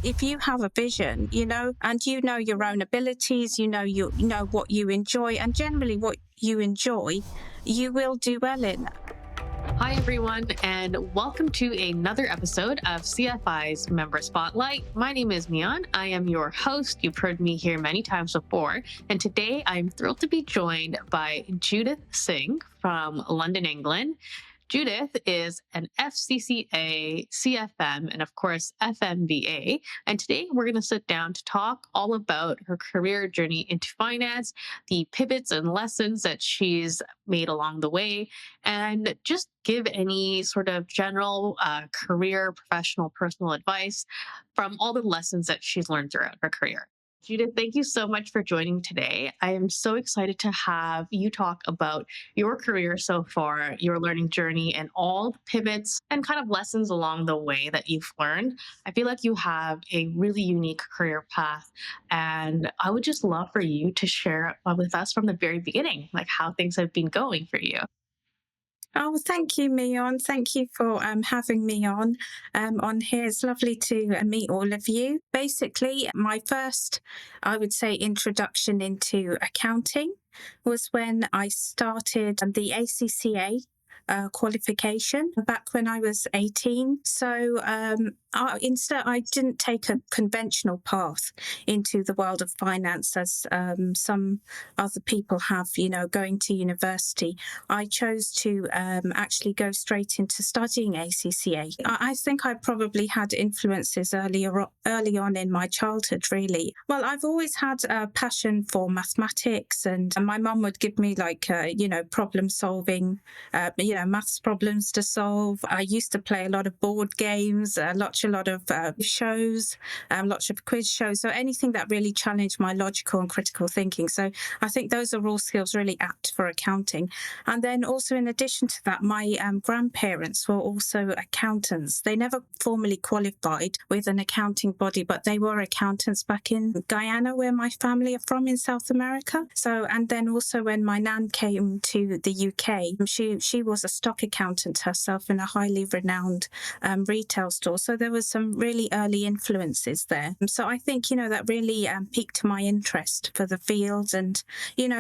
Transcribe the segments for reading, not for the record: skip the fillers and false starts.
if you have a vision, and you know your own abilities, you know what you enjoy, and generally what you enjoy, you will do well in. Hi, everyone, and welcome to another episode of CFI's Member Spotlight. My name is Mian. I am your host. You've heard me here many times before. And today I'm thrilled to be joined by Judith Singh from London, England. Judith is an FCCA, CFM, and of course, FMVA. And today we're going to sit down to talk all about her career journey into finance, the pivots and lessons that she's made along the way, and just give any sort of general career, professional, personal advice from all the lessons that she's learned throughout her career. Judith, thank you so much for joining today. I am so excited to have you talk about your career so far, your learning journey, and all the pivots and kind of lessons along the way that you've learned. I feel like you have a really unique career path, and I would just love for you to share with us from the very beginning, like how things have been going for you. Oh, thank you, Mion. Thank you for having me on here. It's lovely to meet all of you. Basically, my first, I would say, introduction into accounting was when I started the ACCA qualification back when I was 18. So I didn't take a conventional path into the world of finance as some other people have, going to university. I chose to actually go straight into studying ACCA. I think I probably had influences early on in my childhood, really. Well, I've always had a passion for mathematics, and my mum would give me problem solving, maths problems to solve. I used to play a lot of board games, a lot of shows, lots of quiz shows. So anything that really challenged my logical and critical thinking. So I think those are all skills really apt for accounting. And then also in addition to that, my grandparents were also accountants. They never formally qualified with an accounting body, but they were accountants back in Guyana, where my family are from in South America. So, and then also when my nan came to the UK, she was a stock accountant herself in a highly renowned retail store. So there was some really early influences there. So I think, that really piqued my interest for the field, and,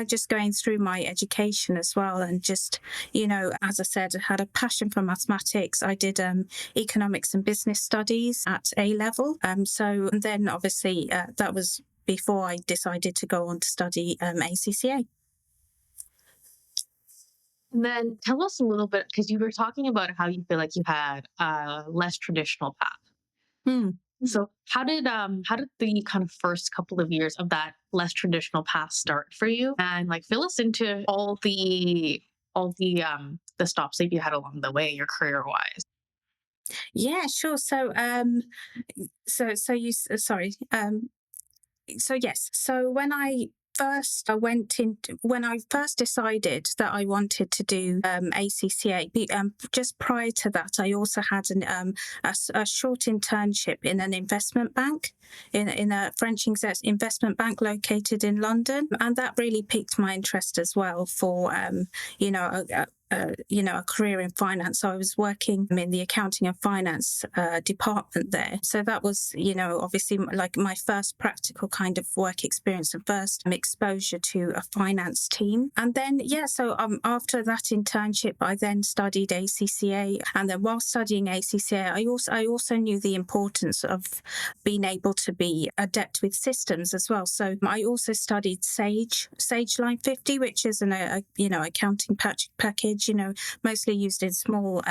just going through my education as well. And just, as I said, I had a passion for mathematics. I did economics and business studies at A level. So then obviously that was before I decided to go on to study ACCA. And then tell us a little bit, because you were talking about how you feel like you had a less traditional path. So how did the kind of first couple of years of that less traditional path start for you? And fill us into all the stops that you had along the way, your career wise. Yeah, sure. So yes. So when I first decided that I wanted to do ACCA, just prior to that, I also had a short internship in an investment bank, in a French investment bank located in London, and that really piqued my interest as well for a career in finance. So I was working in the accounting and finance department there. So that was, obviously my first practical kind of work experience and first exposure to a finance team. And then, so after that internship, I then studied ACCA. And then while studying ACCA, I also knew the importance of being able to be adept with systems as well. So I also studied Sage Line 50, which is an accounting package, mostly used in small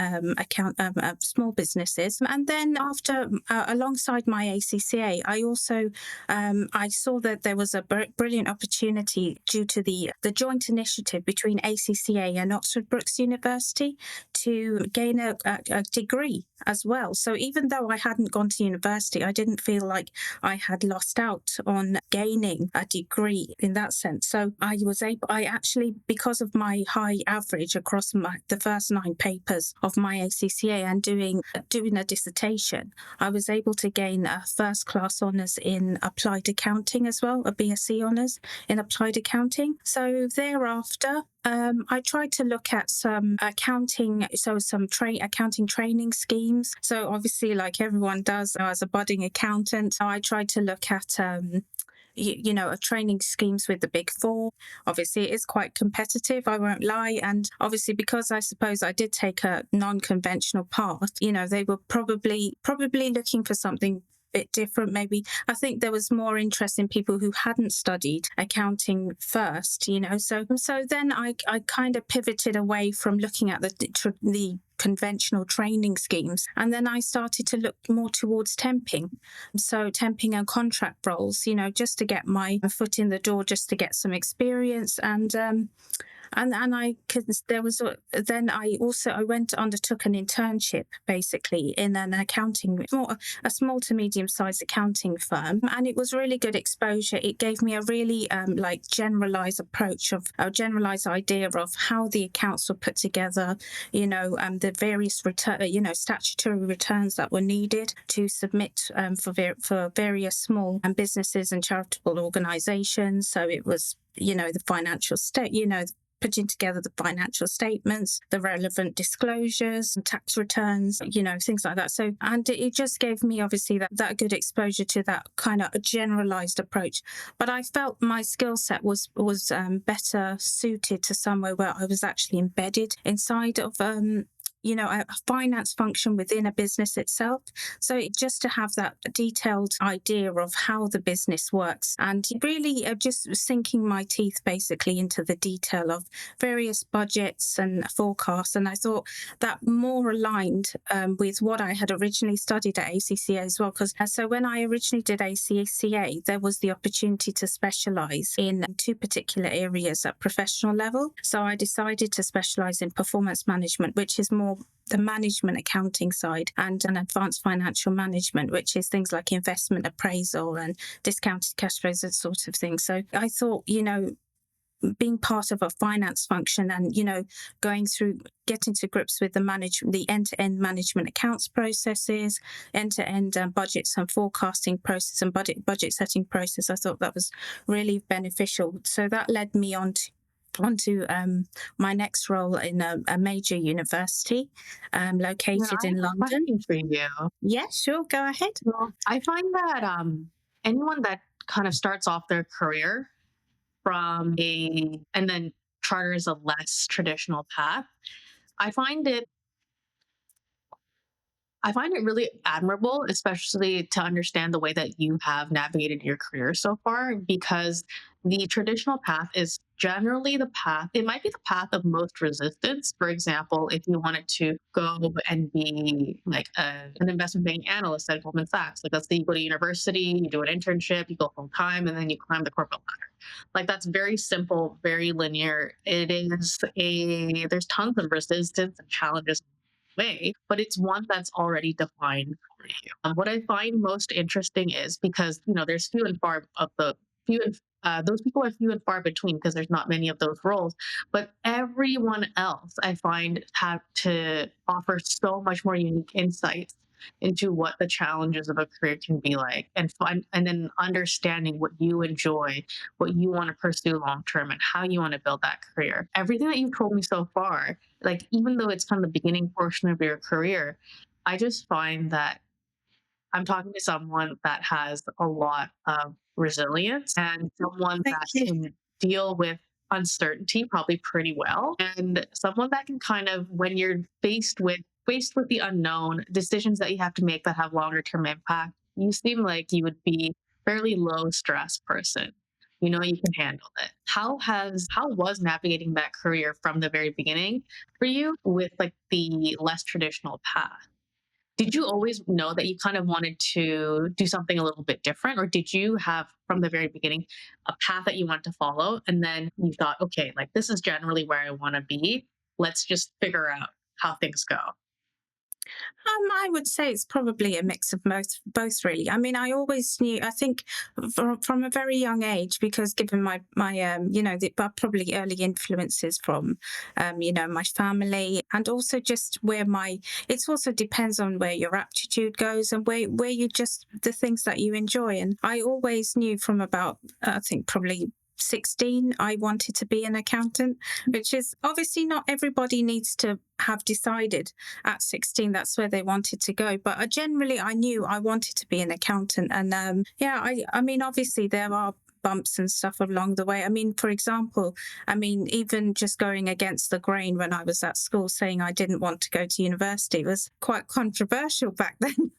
businesses. And then after, alongside my ACCA, I also I saw that there was a brilliant opportunity due to the joint initiative between ACCA and Oxford Brookes University to gain a degree as well. So even though I hadn't gone to university, I didn't feel like I had lost out on gaining a degree in that sense. So I actually, because of my high average across across the first 9 papers of my ACCA and doing a dissertation, I was able to gain a first class honours in applied accounting as well, a BSc honours in applied accounting. So thereafter, I tried to look at some accounting, so some accounting training schemes. So obviously, like everyone does as a budding accountant, I tried to look at training schemes with the Big Four. Obviously, it is quite competitive, I won't lie. And obviously, because I suppose I did take a non-conventional path, they were probably looking for something bit different. Maybe I think there was more interest in people who hadn't studied accounting first, so then I kind of pivoted away from looking at the conventional training schemes, and then I started to look more towards temping, so temping and contract roles, just to get my foot in the door, just to get some experience. And I could, there was, then I undertook an internship basically in an a small to medium sized accounting firm. And it was really good exposure. It gave me a really generalized a generalized idea of how the accounts were put together, the various statutory returns that were needed to submit for various small businesses and charitable organizations. So it was, the financial state, putting together the financial statements, the relevant disclosures, tax returns, things like that. So, and it just gave me obviously that good exposure to that kind of a generalized approach. But I felt my skill set was better suited to somewhere where I was actually embedded inside of a finance function within a business itself. So just to have that detailed idea of how the business works, and really just sinking my teeth basically into the detail of various budgets and forecasts. And I thought that more aligned with what I had originally studied at ACCA as well. Because so when I originally did ACCA, there was the opportunity to specialise in 2 particular areas at professional level. So I decided to specialise in performance management, which is more the management accounting side, and an advanced financial management, which is things like investment appraisal and discounted cash flows, that sort of thing. So I thought, being part of a finance function and, getting to grips with the end-to-end management accounts processes, end-to-end budgets and forecasting process and budget setting process, I thought that was really beneficial. So that led me onto my next role in a major university Now, located I have in a London. question for you. Yeah, sure, go ahead. Well, I find that anyone that kind of starts off their career and then charters a less traditional path, I find it I find it really admirable, especially to understand the way that you have navigated your career so far, because the traditional path is generally it might be the path of most resistance. For example, if you wanted to go and be like an investment banking analyst at Goldman Sachs, like let's say you go to university, you do an internship, you go full time, and then you climb the corporate ladder. Like that's very simple, very linear. There's tons of resistance and challenges way, but it's one that's already defined for you. What I find most interesting is because there's those people are few and far between because there's not many of those roles. But everyone else I find have to offer so much more unique insights into what the challenges of a career can be like, and then understanding what you enjoy, what you want to pursue long term, and how you want to build that career. Everything that you've told me so far, like even though it's kind of the beginning portion of your career, I just find that I'm talking to someone that has a lot of resilience and someone Thank that you. can deal with uncertainty probably pretty well, and someone that can kind of, when you're faced with the unknown, decisions that you have to make that have longer term impact, you seem like you would be fairly low stress person. You can handle it. How was navigating that career from the very beginning for you with like the less traditional path? Did you always know that you kind of wanted to do something a little bit different, or did you have from the very beginning a path that you wanted to follow, and then you thought, okay, like this is generally where I want to be. Let's just figure out how things go. I would say it's probably a mix of both really. I mean, I always knew, I think from a very young age, because given but probably early influences from, my family, and also just it also depends on where your aptitude goes and where you just, the things that you enjoy. And I always knew from about, I think probably 16, I wanted to be an accountant, which is obviously not everybody needs to have decided at 16 that's where they wanted to go, but generally I knew I wanted to be an accountant. And yeah, I mean, obviously there are bumps and stuff along the way. I mean, for example, I mean, even just going against the grain when I was at school saying I didn't want to go to university was quite controversial back then.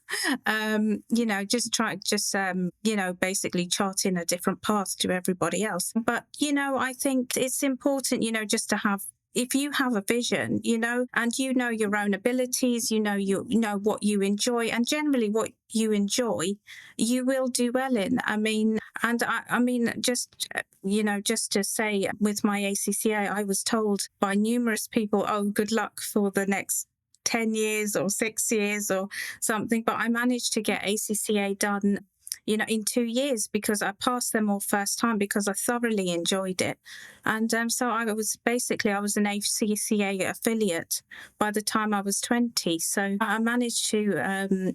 Basically charting a different path to everybody else. But I think it's important, just to have, if you have a vision, and your own abilities, you know what you enjoy, and generally what you enjoy, you will do well in. I mean, just to say, with my ACCA, I was told by numerous people, "Oh, good luck for the next 10 years or 6 years or something." But I managed to get ACCA done, in 2 years, because I passed them all first time because I thoroughly enjoyed it. And so I was an ACCA affiliate by the time I was 20. So I managed to,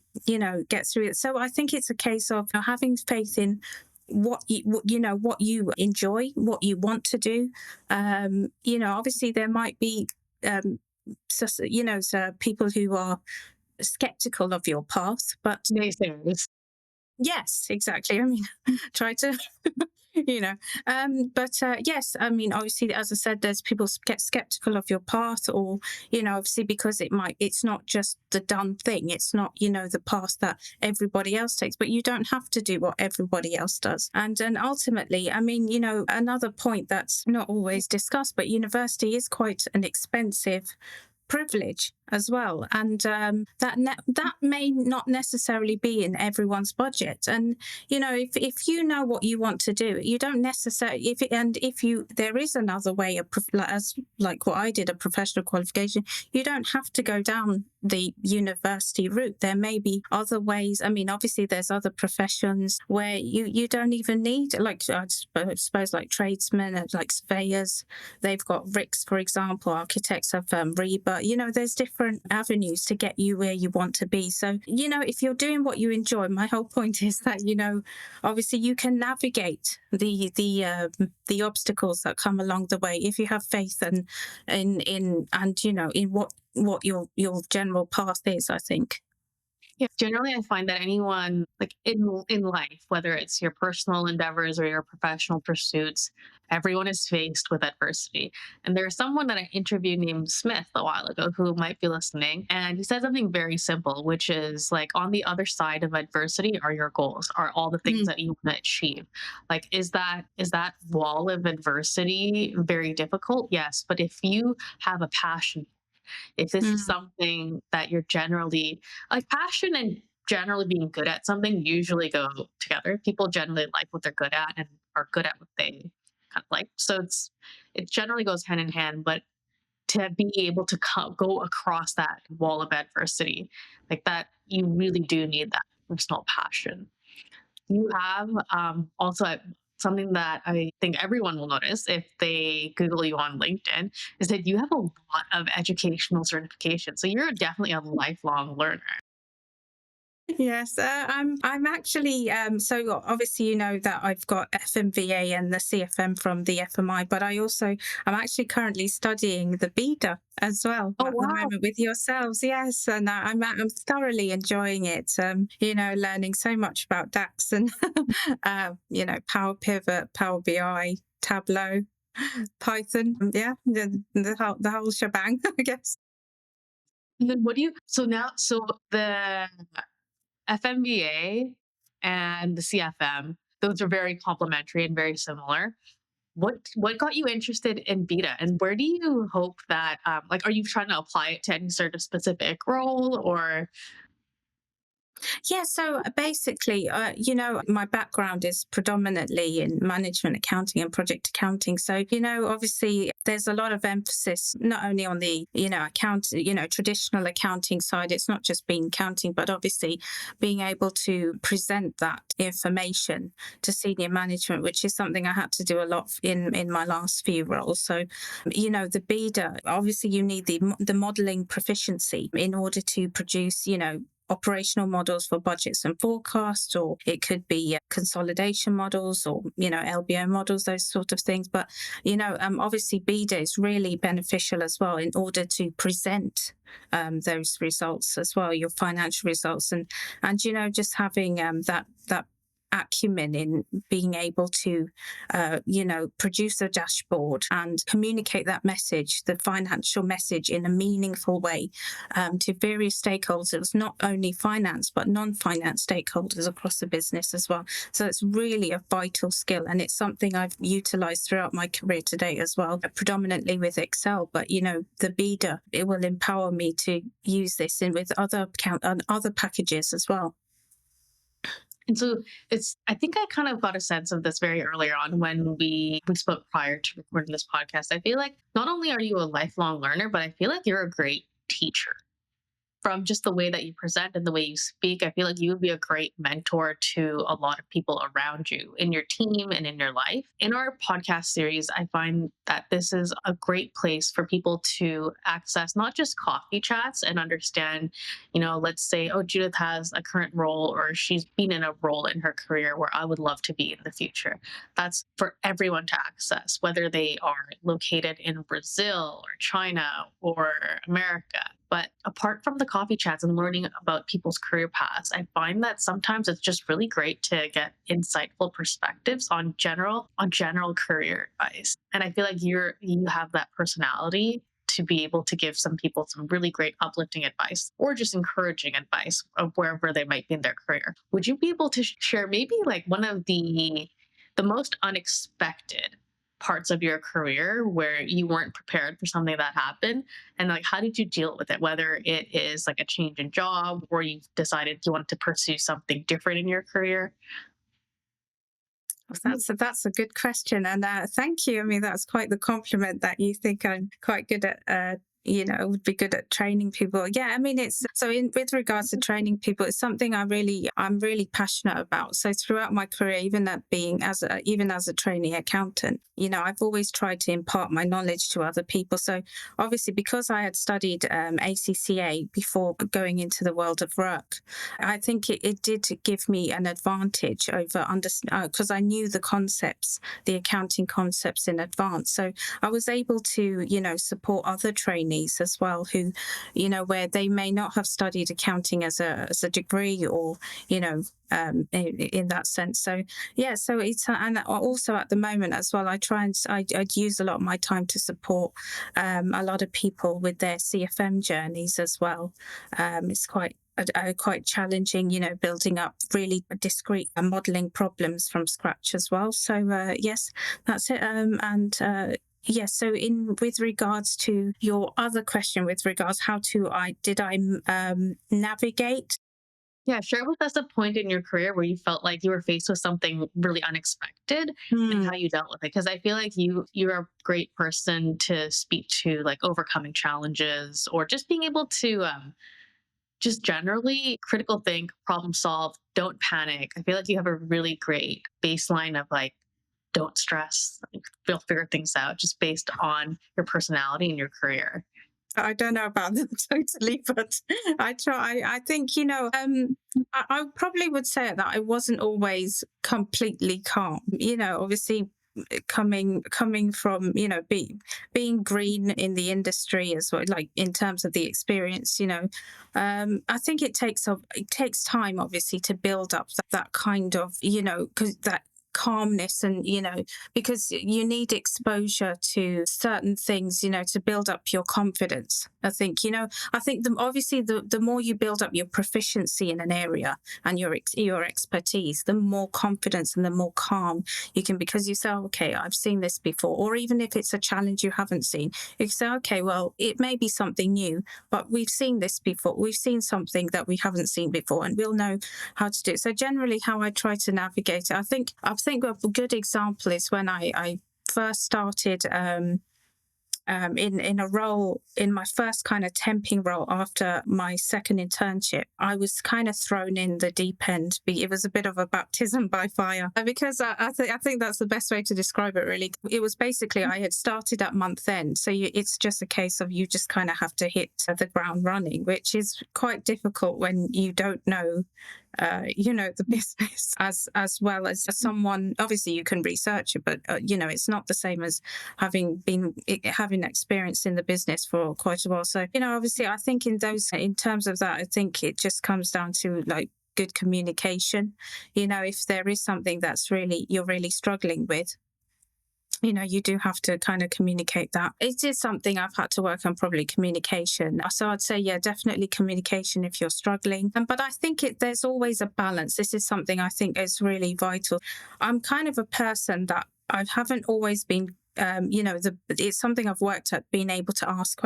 get through it. So I think it's a case of having faith in what you enjoy, what you want to do. Obviously there might be, so people who are skeptical of your path, but Naysayers. yes, exactly. I mean, try to, you know, but yes, I mean, obviously, as I said, there's people get skeptical of your path, or, obviously, because it's not just the done thing. It's not, the path that everybody else takes, but you don't have to do what everybody else does. And ultimately, I mean, another point that's not always discussed, but university is quite an expensive privilege as well, and that may not necessarily be in everyone's budget. And if you know what you want to do, you don't necessarily, if you there is another way of like what I did, a professional qualification, you don't have to go down the university route. There may be other ways. I mean, obviously there's other professions where you don't even need, like, I suppose like tradesmen, like surveyors, they've got RICS, for example. Architects have REBA. There's different avenues to get you where you want to be. So, if you're doing what you enjoy, my whole point is that, obviously you can navigate the obstacles that come along the way if you have faith in what your general path is, I think. Yeah, generally, I find that anyone, like in life, whether it's your personal endeavors or your professional pursuits, everyone is faced with adversity. And there's someone that I interviewed named Smith a while ago who might be listening, and he said something very simple, which is like, on the other side of adversity are your goals, are all the things Mm, that you want to achieve. Like, is that wall of adversity very difficult? Yes, but if you have a passion, if this is mm, something that you're generally, like, passion and generally being good at something usually go together. People generally like what they're good at and are good at what they kind of like. So it generally goes hand in hand. But to be able to go across that wall of adversity, like that, you really do need that personal passion. You have also something that I think everyone will notice if they Google you on LinkedIn is that you have a lot of educational certifications. So you're definitely a lifelong learner. yes, I'm actually, so obviously that I've got FMVA and the CFM from the FMI, but I'm actually currently studying the BIDA as well Oh, at the wow. moment with yourselves. Yes, and I'm thoroughly enjoying it. Learning so much about DAX and Power Pivot, Power BI, Tableau, Python. Yeah, the whole shebang, I guess. And then what do you, so now, so the FMVA and the CFM, those are very complementary and very similar. What got you interested in beta, and where do you hope that, like, are you trying to apply it to any sort of specific role, or Yeah, so basically, my background is predominantly in management accounting and project accounting. So, obviously there's a lot of emphasis not only on the, traditional accounting side. It's not just being accounting, but obviously being able to present that information to senior management, which is something I had to do a lot in my last few roles. So, the BIDA, obviously you need the modeling proficiency in order to produce, operational models for budgets and forecasts, or it could be consolidation models, or LBO models, those sort of things. But obviously BIDA is really beneficial as well in order to present those results as well, your financial results, and just having that acumen in being able to produce a dashboard and communicate that message, the financial message, in a meaningful way to various stakeholders, not only finance but non-finance stakeholders across the business as well. So it's really a vital skill, and it's something I've utilized throughout my career to date as well, predominantly with Excel. But the BIDA, it will empower me to use this in with other packages as well. And so I think I kind of got a sense of this very earlier on when we spoke prior to recording this podcast. I feel like not only are you a lifelong learner, but I feel like you're a great teacher. From just the way that you present and the way you speak, I feel like you would be a great mentor to a lot of people around you in your team and in your life. In our podcast series, I find that this is a great place for people to access not just coffee chats and understand, let's say, oh, Judith has a current role, or she's been in a role in her career where I would love to be in the future. That's for everyone to access, whether they are located in Brazil or China or America. But apart from the coffee chats and learning about people's career paths, I find that sometimes it's just really great to get insightful perspectives on general career advice. And I feel like you have that personality to be able to give some people some really great uplifting advice or just encouraging advice of wherever they might be in their career. Would you be able to share maybe like one of the most unexpected parts of your career where you weren't prepared for something that happened, and like how did you deal with it, whether it is like a change in job or you decided you wanted to pursue something different in your career? That's a good question, and thank you. I mean, that's quite the compliment that you think I'm quite good at. Would be good at training people. Yeah, I mean, it's so with regards to training people, it's something I'm really passionate about. So throughout my career, even as a trainee accountant, I've always tried to impart my knowledge to other people. So obviously, because I had studied ACCA before going into the world of work, I think it did give me an advantage over because I knew the accounting concepts in advance. So I was able to, support other trainees as well who, where they may not have studied accounting as a degree, or, in that sense. So yeah, so it's and also at the moment as well, I'd use a lot of my time to support a lot of people with their CFM journeys as well. It's quite challenging, building up really discrete modeling problems from scratch as well. So yes, that's it. Yes, so in with regards to your other question, with regards how to I did I navigate. Yeah, share with us a point in your career where you felt like you were faced with something really unexpected and Hmm. how you dealt with it. Because I feel like you're a great person to speak to, like overcoming challenges or just being able to just generally critical think, problem solve, don't panic. I feel like you have a really great baseline of like, don't stress, like, we'll figure things out just based on your personality and your career. I don't know about them totally, but I try. I think I probably would say that I wasn't always completely calm. Obviously coming from being green in the industry as well, like in terms of the experience. I think it takes time, obviously, to build up that kind of, because that calmness and, because you need exposure to certain things, to build up your confidence. I think obviously the more you build up your proficiency in an area and your expertise, the more confidence and the more calm you can, because you say, okay, I've seen this before. Or even if it's a challenge you haven't seen, you say, okay, well, it may be something new, but we've seen this before. We've seen something that we haven't seen before, and we'll know how to do it. So generally how I try to navigate it, I think a good example is when I first started in a role, in my first kind of temping role after my second internship. I was kind of thrown in the deep end. It was a bit of a baptism by fire, because I think that's the best way to describe it, really. It was basically, I had started at month end. So it's just a case of you just kind of have to hit the ground running, which is quite difficult when you don't know the business as well as someone. Obviously you can research it, but it's not the same as having experience in the business for quite a while. So obviously I think in terms of that, I think it just comes down to like good communication. If there is something you're really struggling with, you do have to kind of communicate that. It is something I've had to work on, probably communication. So I'd say, yeah, definitely communication if you're struggling. But I think there's always a balance. This is something I think is really vital. I'm kind of a person that I haven't always been it's something I've worked at, being able to ask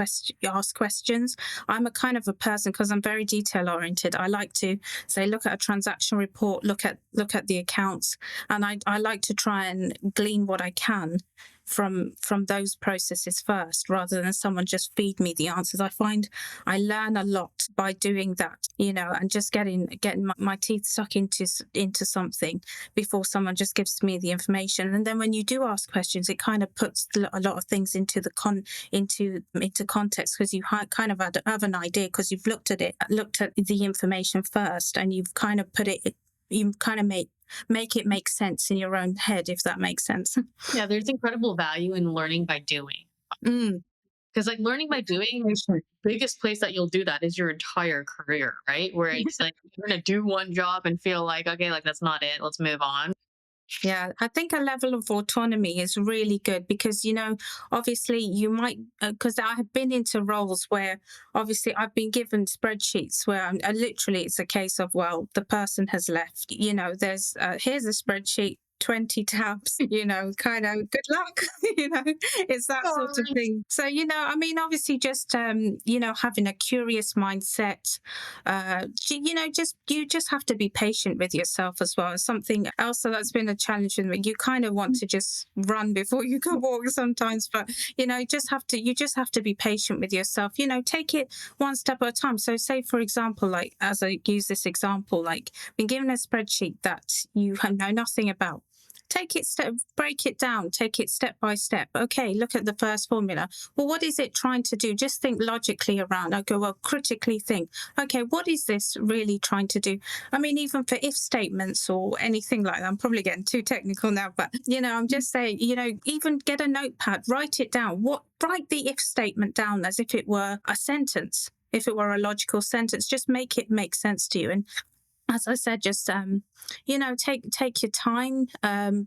questions. I'm a kind of a person, because I'm very detail oriented. I like to say, look at a transaction report, look at the accounts, and I like to try and glean what I can from those processes first, rather than someone just feed me the answers. I find I learn a lot by doing that, and just getting my teeth stuck into something before someone just gives me the information. And then when you do ask questions, it kind of puts a lot of things into context, because you kind of have an idea, because you've looked at the information first, and you've kind of make it make sense in your own head, if that makes sense. Yeah, there's incredible value in learning by doing. Mm. Because like learning by doing, the biggest place that you'll do that is your entire career, right? Where it's like you're gonna do one job and feel like, okay, like that's not it. Let's move on. Yeah, I think a level of autonomy is really good, because, obviously you might, because I have been into roles where obviously I've been given spreadsheets where literally it's a case of, well, the person has left, there's, here's a spreadsheet, 20 tabs, kind of good luck, it's that sort of thing. So, obviously just, having a curious mindset, you just have to be patient with yourself as well. Something else that's been a challenge with me, you kind of want to just run before you can walk sometimes, but, you just have to be patient with yourself, take it one step at a time. So say, for example, like, as I use this example, like, been given a spreadsheet that you know nothing about. Break it down, take it step by step. Okay, look at the first formula. Well, what is it trying to do? Just think logically around. Okay, well, critically think. Okay, what is this really trying to do? I mean, even for if statements or anything like that, I'm probably getting too technical now, but, I'm just saying, even get a notepad, write it down. Write the if statement down as if it were a sentence. If it were a logical sentence, just make it make sense to you. And as I said, just take your time,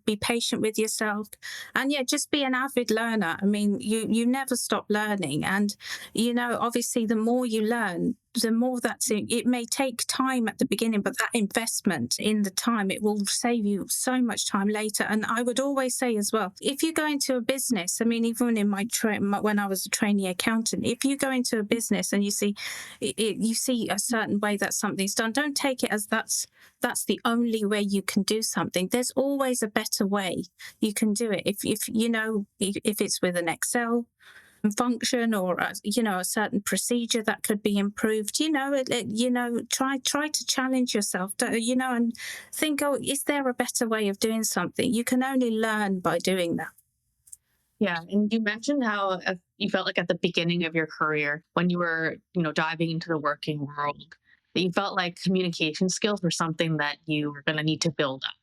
be patient with yourself, and yeah, just be an avid learner. I mean, you never stop learning, and obviously, the more you learn, the more it may take time at the beginning, but that investment in the time, it will save you so much time later. And I would always say as well, if you go into a business, I mean, even in when I was a trainee accountant, if you go into a business and you see a certain way that something's done, don't take it as that's the only way you can do something. There's always a better way you can do it. If it's with an Excel function, or a certain procedure that could be improved, try to challenge yourself, and think, oh, is there a better way of doing something? You can only learn by doing that. Yeah, and you mentioned how you felt like at the beginning of your career, when you were, diving into the working world, that you felt like communication skills were something that you were going to need to build up.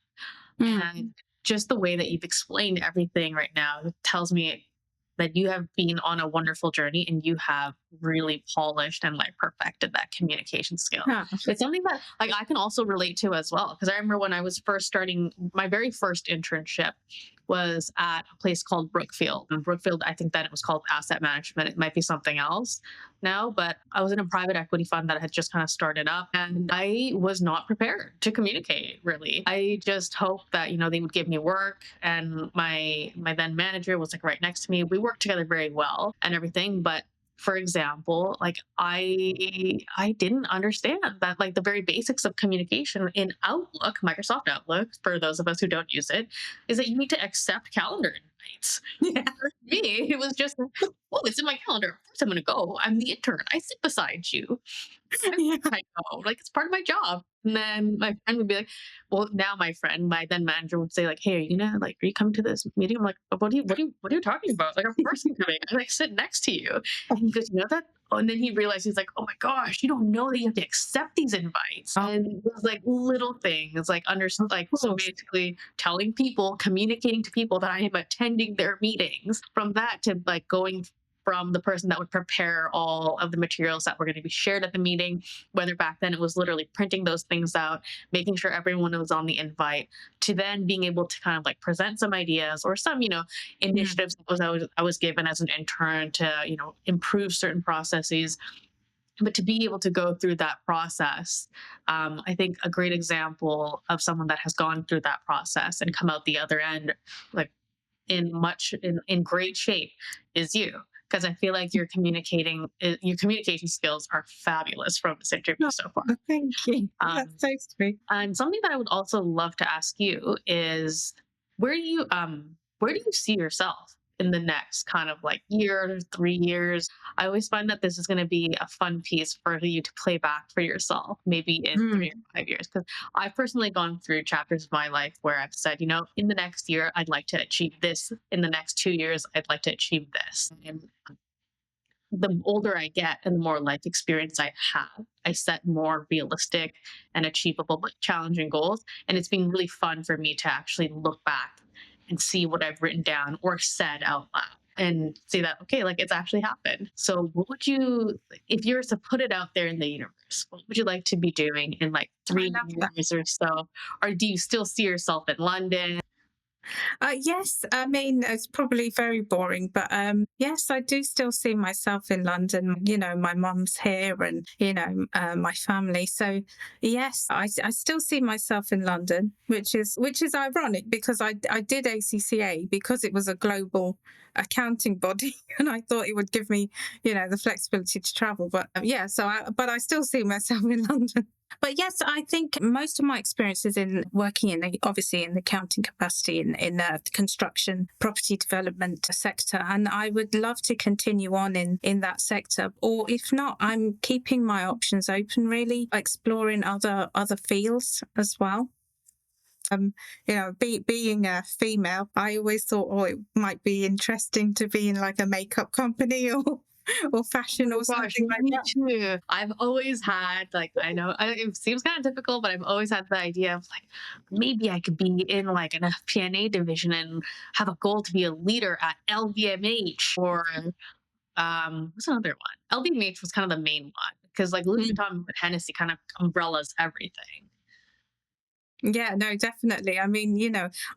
Mm. And just the way that you've explained everything right now tells me that you have been on a wonderful journey and you have really polished and like perfected that communication skill. Huh. It's something that like I can also relate to as well. Because I remember when I was first starting my very first internship was at a place called Brookfield. And Brookfield, I think that it was called asset management. It might be something else now, but I was in a private equity fund that had just kind of started up and I was not prepared to communicate really. I just hoped that, they would give me work and my then manager was like right next to me. We worked together very well and everything, but for example, like I didn't understand that like the very basics of communication in Outlook, Microsoft Outlook, for those of us who don't use it, is that you need to accept calendar invites. Yeah. For me, it was just, oh, it's in my calendar. Of course I'm gonna go. I'm the intern. I sit beside you. Yeah. I know, like it's part of my job. And then my friend would be like, well, now my friend, my then manager would say, like, hey, are you coming to this meeting? I'm like, what are you talking about? Like, of course I'm coming. I like sit next to you. And he goes, you know that? Oh, and then he realized he's like, oh my gosh, you don't know that you have to accept these invites. Oh, And it was like little things, like of like so course. basically telling people, communicating to people that I am attending their meetings. From that to like going from the person that would prepare all of the materials that were going to be shared at the meeting, whether back then it was literally printing those things out, making sure everyone was on the invite, to then being able to kind of like present some ideas or some, Mm. initiatives that I was given as an intern to, improve certain processes. But to be able to go through that process, I think a great example of someone that has gone through that process and come out the other end, like in great shape is you, because I feel like your communication skills are fabulous from this interview Oh, so far. thank you. That's um, so sweet. and something that I would also love to ask you is where do you see yourself in the next kind of like year, 3 years? I always find that this is going to be a fun piece for you to play back for yourself, maybe in Mm. 3 or 5 years. Because I've personally gone through chapters of my life where I've said, in the next year, I'd like to achieve this. In the next 2 years, I'd like to achieve this. And the older I get and the more life experience I have, I set more realistic and achievable but challenging goals. And it's been really fun for me to actually look back and see what I've written down or said out loud and see that, okay, like it's actually happened. So, what would you, if you were to put it out there in the universe, what would you like to be doing in like I three love that. years or so? Or do you still see yourself in London? Yes, I mean, it's probably very boring, but yes, I do still see myself in London. My mum's here and, my family. So, yes, I still see myself in London, which is ironic because I did ACCA because it was a global accounting body and I thought it would give me, the flexibility to travel. But yeah, but I still see myself in London. But yes, I think most of my experiences in working obviously in the accounting capacity in the construction, property development sector, and I would love to continue on in that sector. Or if not, I'm keeping my options open, really exploring other fields as well. Being a female, I always thought, oh, it might be interesting to be in like a makeup company or fashion or Gosh, something like me that. too. I've always had like it seems kind of typical, but I've always had the idea of like maybe I could be in like an FP&A division and have a goal to be a leader at LVMH or what's another one? LVMH was kind of the main one because like Louis Mm. Vuitton and Hennessy kind of umbrellas everything. Yeah, no, definitely. I mean,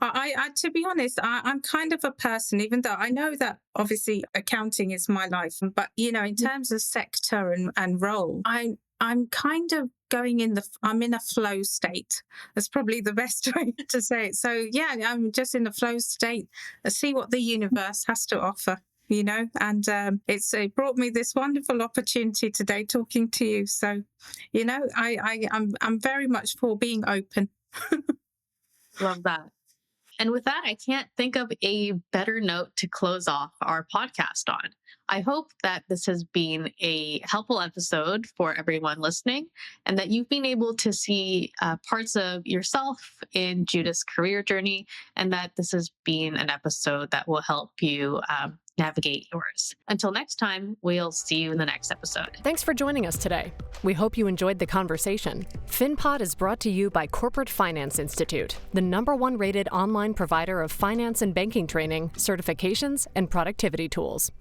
I to be honest, I'm kind of a person, even though I know that obviously accounting is my life, but in terms of sector and role, I'm kind of I'm in a flow state. That's probably the best way to say it. So yeah, I'm just in a flow state. I see what the universe has to offer. And it brought me this wonderful opportunity today talking to you. So, I'm very much for being open. Love that. And with that, I can't think of a better note to close off our podcast on. I hope that this has been a helpful episode for everyone listening and that you've been able to see parts of yourself in Judith's career journey and that this has been an episode that will help you navigate yours. Until next time, we'll see you in the next episode. Thanks for joining us today. We hope you enjoyed the conversation. FinPod is brought to you by Corporate Finance Institute, the #1 rated online provider of finance and banking training, certifications, and productivity tools.